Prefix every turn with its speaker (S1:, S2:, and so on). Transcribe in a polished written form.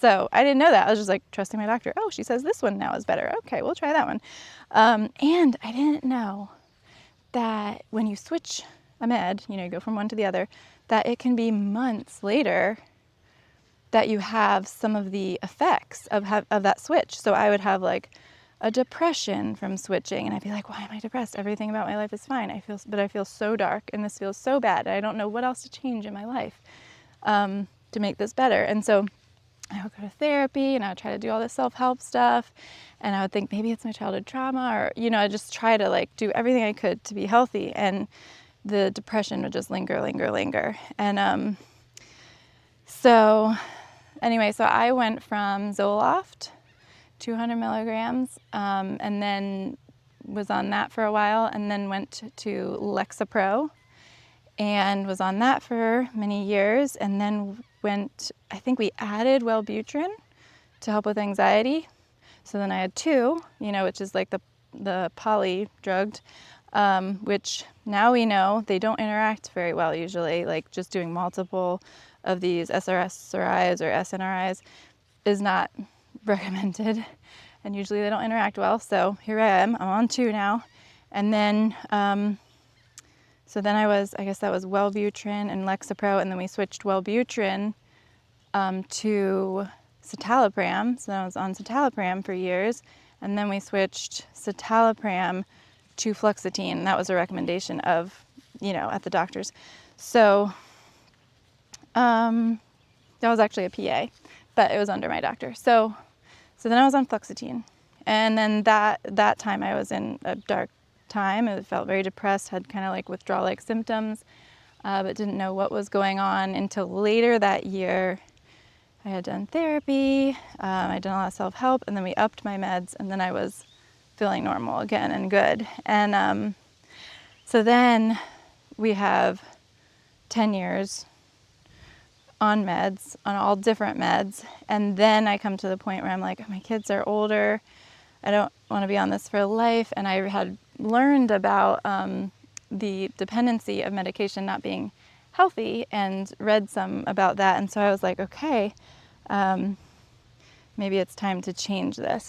S1: So I didn't know that. I was just like trusting my doctor. Oh, she says this one now is better. Okay, we'll try that one. And I didn't know that when you switch a med, you go from one to the other, that it can be months later that you have some of the effects of that switch. So I would have like a depression from switching, and I'd be like, why am I depressed? Everything about my life is fine. But I feel so dark, and this feels so bad. I don't know what else to change in my life to make this better. And so I would go to therapy, and I would try to do all this self-help stuff, and I would think maybe it's my childhood trauma, or I just try to like do everything I could to be healthy, and the depression would just linger. And so anyway, so I went from Zoloft, 200 milligrams, and then was on that for a while, and then went to Lexapro and was on that for many years, and then I think we added Wellbutrin to help with anxiety. So then I had two, which is like the poly drugged, which now we know they don't interact very well usually. Like just doing multiple of these SRIs or SNRIs is not recommended, and usually they don't interact well. So here I am, I'm on two now. And then, so then I guess that was Wellbutrin and Lexapro, and then we switched Wellbutrin to citalopram. So I was on citalopram for years, and then we switched citalopram to fluoxetine. That was a recommendation of, at the doctor's. So that was actually a PA, but it was under my doctor. So then I was on fluoxetine, and then that time I was in a dark time. I felt very depressed, had kind of like withdrawal-like symptoms, but didn't know what was going on until later that year. I had done therapy, I'd done a lot of self-help, and then we upped my meds, and then I was feeling normal again and good. And so then we have 10 years on meds, on all different meds, and then I come to the point where I'm like, my kids are older, I don't want to be on this for life, and I had learned about the dependency of medication not being healthy and read some about that, and so I was like, okay, maybe it's time to change this.